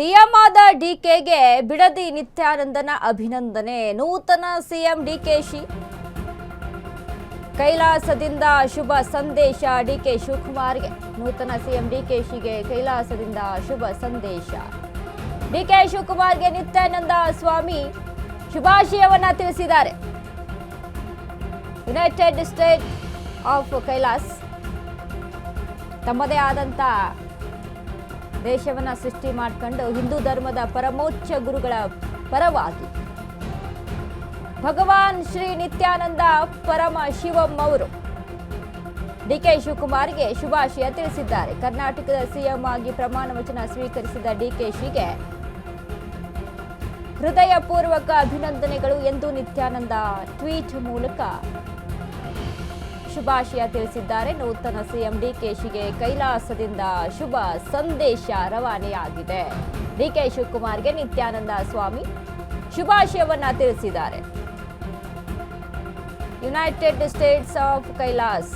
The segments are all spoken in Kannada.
ಸಿಎಂ ಆದ ಡಿಕೆಗೆ ಬಿಡದಿ ನಿತ್ಯಾನಂದನ ಅಭಿನಂದನೆ. ನೂತನ ಸಿಎಂ ಡಿಕೆಶಿ ಕೈಲಾಸದಿಂದ ಶುಭ ಸಂದೇಶ. ಡಿಕೆ ಶಿವಕುಮಾರ್ಗೆ ನೂತನ ಸಿಎಂ ಡಿಕೆಶಿಗೆ ಕೈಲಾಸದಿಂದ ಶುಭ ಸಂದೇಶ. ಡಿಕೆ ಶಿವಕುಮಾರ್ಗೆ ನಿತ್ಯಾನಂದ ಸ್ವಾಮಿ ಶುಭಾಶಯವನ್ನ ತಿಳಿಸಿದ್ದಾರೆ. ಯುನೈಟೆಡ್ ಸ್ಟೇಟ್ ಆಫ್ ಕೈಲಾಸ್ ತಮ್ಮದೇ ಆದಂತ ದೇಶವನ್ನ ಸೃಷ್ಟಿ ಮಾಡಿಕೊಂಡು ಹಿಂದೂ ಧರ್ಮದ ಪರಮೋಚ್ಚ ಗುರುಗಳ ಪರವಾಗಿ ಭಗವಾನ್ ಶ್ರೀ ನಿತ್ಯಾನಂದ ಪರಮ ಶಿವಂ ಅವರು ಡಿಕೆ ಶಿವಕುಮಾರ್ಗೆ ಶುಭಾಶಯ ತಿಳಿಸಿದ್ದಾರೆ. ಕರ್ನಾಟಕದ ಸಿಎಂ ಆಗಿ ಪ್ರಮಾಣ ವಚನ ಸ್ವೀಕರಿಸಿದ ಡಿಕೆಶಿಗೆ ಹೃದಯಪೂರ್ವಕ ಅಭಿನಂದನೆಗಳು ಎಂದು ನಿತ್ಯಾನಂದ ಟ್ವೀಟ್ ಮೂಲಕ ಶುಭಾಶಯ ತಿಳಿಸಿದ್ದಾರೆ. ನೂತನ ಸಿಎಂ ಡಿಕೆಶಿಗೆ ಕೈಲಾಸದಿಂದ ಶುಭ ಸಂದೇಶ ರವಾನೆಯಾಗಿದೆ. ಡಿಕೆ ಶಿವಕುಮಾರ್ಗೆ ನಿತ್ಯಾನಂದ ಸ್ವಾಮಿ ಶುಭಾಶಯವನ್ನ ತಿಳಿಸಿದ್ದಾರೆ. ಯುನೈಟೆಡ್ ಸ್ಟೇಟ್ಸ್ ಆಫ್ ಕೈಲಾಸ್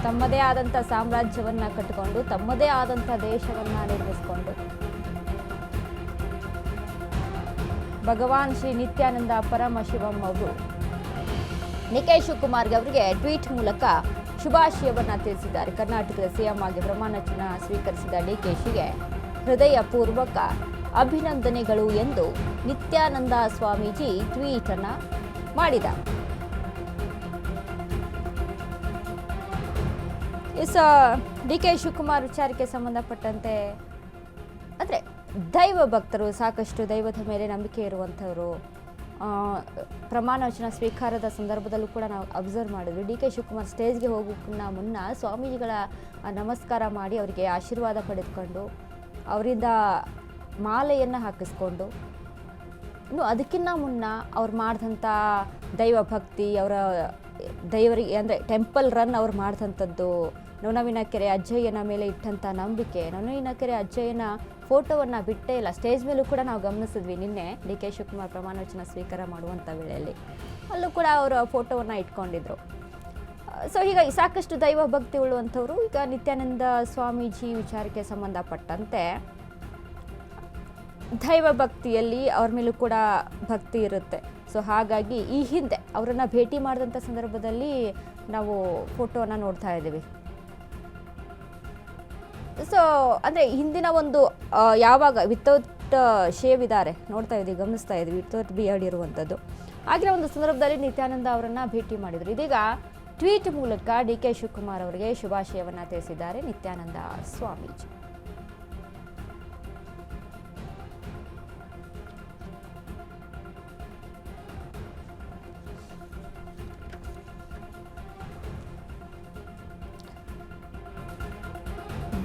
ತಮ್ಮದೇ ಆದಂಥ ಸಾಮ್ರಾಜ್ಯವನ್ನ ಕಟ್ಟಿಕೊಂಡು ತಮ್ಮದೇ ಆದಂಥ ದೇಶವನ್ನ ನಿರ್ಮಿಸಿಕೊಂಡು ಭಗವಾನ್ ಶ್ರೀ ನಿತ್ಯಾನಂದ ಪರಮ ಶಿವಂ ಅವರು ಡಿಕೆ ಶಿವಕುಮಾರ್ ಅವರಿಗೆ ಟ್ವೀಟ್ ಮೂಲಕ ಶುಭಾಶಯವನ್ನ ತಿಳಿಸಿದ್ದಾರೆ. ಕರ್ನಾಟಕದ ಸಿಎಂ ಆಗಿ ಪ್ರಮಾಣ ವಚನ ಸ್ವೀಕರಿಸಿದ ಡಿಕೆಶಿಗೆ ಹೃದಯಪೂರ್ವಕ ಅಭಿನಂದನೆಗಳು ಎಂದು ನಿತ್ಯಾನಂದ ಸ್ವಾಮೀಜಿ ಟ್ವೀಟ್ ಅನ್ನ ಮಾಡಿದ್ದಾರೆ. ಡಿಕೆ ಶಿವಕುಮಾರ್ ವಿಚಾರಕ್ಕೆ ಸಂಬಂಧಪಟ್ಟಂತೆ ಅಂದರೆ ದೈವ ಭಕ್ತರು, ಸಾಕಷ್ಟು ದೈವದ ಮೇಲೆ ನಂಬಿಕೆ ಇರುವಂಥವರು, ಪ್ರಮಾಣ ವಚನ ಸ್ವೀಕಾರದ ಸಂದರ್ಭದಲ್ಲೂ ಕೂಡ ನಾವು ಅಬ್ಸರ್ವ್ ಮಾಡಿದ್ವಿ. ಡಿಕೆ ಶಿವಕುಮಾರ್ ಸ್ಟೇಜ್ಗೆ ಹೋಗೋಕ್ಕಿಂತ ಮುನ್ನ ಸ್ವಾಮೀಜಿಗಳ ನಮಸ್ಕಾರ ಮಾಡಿ ಅವರಿಗೆ ಆಶೀರ್ವಾದ ಪಡೆದುಕೊಂಡು ಅವರಿಂದ ಮಾಲೆಯನ್ನು ಹಾಕಿಸ್ಕೊಂಡು ಇನ್ನು ಅದಕ್ಕಿಂತ ಮುನ್ನ ಅವ್ರು ಮಾಡಿದಂಥ ದೈವ ಭಕ್ತಿ, ಅವರ ದೈವರಿಗೆ ಅಂದರೆ ಟೆಂಪಲ್ ರನ್ ಅವ್ರು ಮಾಡಿದಂಥದ್ದು, ನೊಣವಿನ ಕೆರೆ ಅಜ್ಜಯ್ಯನ ಮೇಲೆ ಇಟ್ಟಂಥ ನಂಬಿಕೆ, ನೊಣವಿನ ಕೆರೆ ಅಜ್ಜಯ್ಯನ ಫೋಟೋವನ್ನು ಬಿಟ್ಟೇ ಇಲ್ಲ. ಸ್ಟೇಜ್ ಮೇಲೂ ಕೂಡ ನಾವು ಗಮನಿಸಿದ್ವಿ. ನಿನ್ನೆ ಡಿಕೆ ಶಿವಕುಮಾರ್ ಪ್ರಮಾಣ ವಚನ ಸ್ವೀಕಾರ ಮಾಡುವಂಥ ವೇಳೆಯಲ್ಲಿ ಅಲ್ಲೂ ಕೂಡ ಅವರು ಫೋಟೋವನ್ನು ಇಟ್ಕೊಂಡಿದ್ರು. ಸೊ ಹೀಗಾಗಿ ಸಾಕಷ್ಟು ದೈವ ಭಕ್ತಿ ಉಳ್ಳುವಂಥವ್ರು. ಈಗ ನಿತ್ಯಾನಂದ ಸ್ವಾಮೀಜಿ ವಿಚಾರಕ್ಕೆ ಸಂಬಂಧಪಟ್ಟಂತೆ ದೈವ ಭಕ್ತಿಯಲ್ಲಿ ಅವ್ರ ಮೇಲೂ ಕೂಡ ಭಕ್ತಿ ಇರುತ್ತೆ. ಸೊ ಹಾಗಾಗಿ ಈ ಹಿಂದೆ ಅವರನ್ನು ಭೇಟಿ ಮಾಡಿದಂಥ ಸಂದರ್ಭದಲ್ಲಿ ನಾವು ಫೋಟೋವನ್ನು ನೋಡ್ತಾ ಇದ್ದೀವಿ. ಸೊ ಅಂದರೆ ಹಿಂದಿನ ಒಂದು ಯಾವಾಗ ವಿತೌಟ್ ಶೇವ್ ಇದ್ದಾರೆ ನೋಡ್ತಾ ಇದ್ದೀವಿ, ಗಮನಿಸ್ತಾ ಇದ್ವಿ, ವಿತೌಟ್ ಬಿಯರ್ಡ್ ಇರುವಂಥದ್ದು. ಆಗಿನ ಒಂದು ಸಂದರ್ಭದಲ್ಲಿ ನಿತ್ಯಾನಂದ ಅವರನ್ನು ಭೇಟಿ ಮಾಡಿದರು. ಇದೀಗ ಟ್ವೀಟ್ ಮೂಲಕ ಡಿಕೆ ಶಿವಕುಮಾರ್ ಅವರಿಗೆ ಶುಭಾಶಯವನ್ನು ತಿಳಿಸಿದ್ದಾರೆ ನಿತ್ಯಾನಂದ ಸ್ವಾಮೀಜಿ.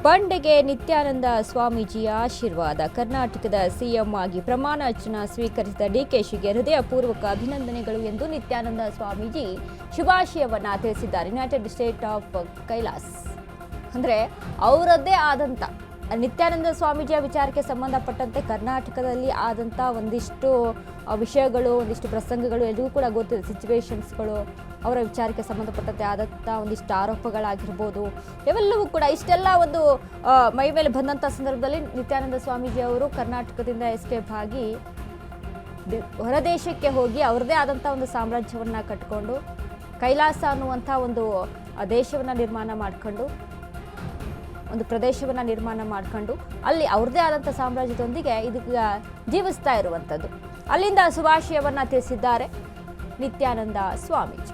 ಬಂಡೆಗೆ ನಿತ್ಯಾನಂದ ಸ್ವಾಮೀಜಿಯ ಆಶೀರ್ವಾದ. ಕರ್ನಾಟಕದ ಸಿಎಂ ಆಗಿ ಪ್ರಮಾಣ ವಚನ ಸ್ವೀಕರಿಸಿದ ಡಿಕೆಶಿಗೆ ಹೃದಯಪೂರ್ವಕ ಅಭಿನಂದನೆಗಳು ಎಂದು ನಿತ್ಯಾನಂದ ಸ್ವಾಮೀಜಿ ಶುಭಾಶಯವನ್ನ ತಿಳಿಸಿದ್ದಾರೆ. ಯುನೈಟೆಡ್ ಸ್ಟೇಟ್ ಆಫ್ ಕೈಲಾಸ್ ಅಂದರೆ ಅವರದ್ದೇ ಆದಂಥ ನಿತ್ಯಾನಂದ ಸ್ವಾಮೀಜಿಯ ವಿಚಾರಕ್ಕೆ ಸಂಬಂಧಪಟ್ಟಂತೆ ಕರ್ನಾಟಕದಲ್ಲಿ ಆದಂಥ ಒಂದಿಷ್ಟು ವಿಷಯಗಳು, ಒಂದಿಷ್ಟು ಪ್ರಸಂಗಗಳು ಎಲ್ಲರಿಗೂ ಕೂಡ ಗೊತ್ತಿದೆ. ಸಿಚುವೇಶನ್ಸ್ಗಳು, ಅವರ ವಿಚಾರಕ್ಕೆ ಸಂಬಂಧಪಟ್ಟಂತೆ ಆದಂಥ ಒಂದಿಷ್ಟು ಆರೋಪಗಳಾಗಿರ್ಬೋದು, ಇವೆಲ್ಲವೂ ಕೂಡ ಇಷ್ಟೆಲ್ಲ ಒಂದು ಮೈ ಮೇಲೆ ಬಂದಂಥ ಸಂದರ್ಭದಲ್ಲಿ ನಿತ್ಯಾನಂದ ಸ್ವಾಮೀಜಿ ಅವರು ಕರ್ನಾಟಕದಿಂದ ಎಸ್ಕೇಪ್ ಆಗಿ ಹೊರದೇಶಕ್ಕೆ ಹೋಗಿ ಅವ್ರದ್ದೇ ಆದಂಥ ಒಂದು ಸಾಮ್ರಾಜ್ಯವನ್ನು ಕಟ್ಕೊಂಡು ಕೈಲಾಸ ಅನ್ನುವಂಥ ಒಂದು ದೇಶವನ್ನು ನಿರ್ಮಾಣ ಮಾಡಿಕೊಂಡು, ಒಂದು ಪ್ರದೇಶವನ್ನು ನಿರ್ಮಾಣ ಮಾಡಿಕೊಂಡು ಅಲ್ಲಿ ಅವ್ರದ್ದೇ ಆದಂಥ ಸಾಮ್ರಾಜ್ಯದೊಂದಿಗೆ ಇದೀಗ ಜೀವಿಸ್ತಾ ಇರುವಂಥದ್ದು. ಅಲ್ಲಿಂದ ಶುಭಾಶಯವನ್ನು ತಿಳಿಸಿದ್ದಾರೆ ನಿತ್ಯಾನಂದ ಸ್ವಾಮೀಜಿ.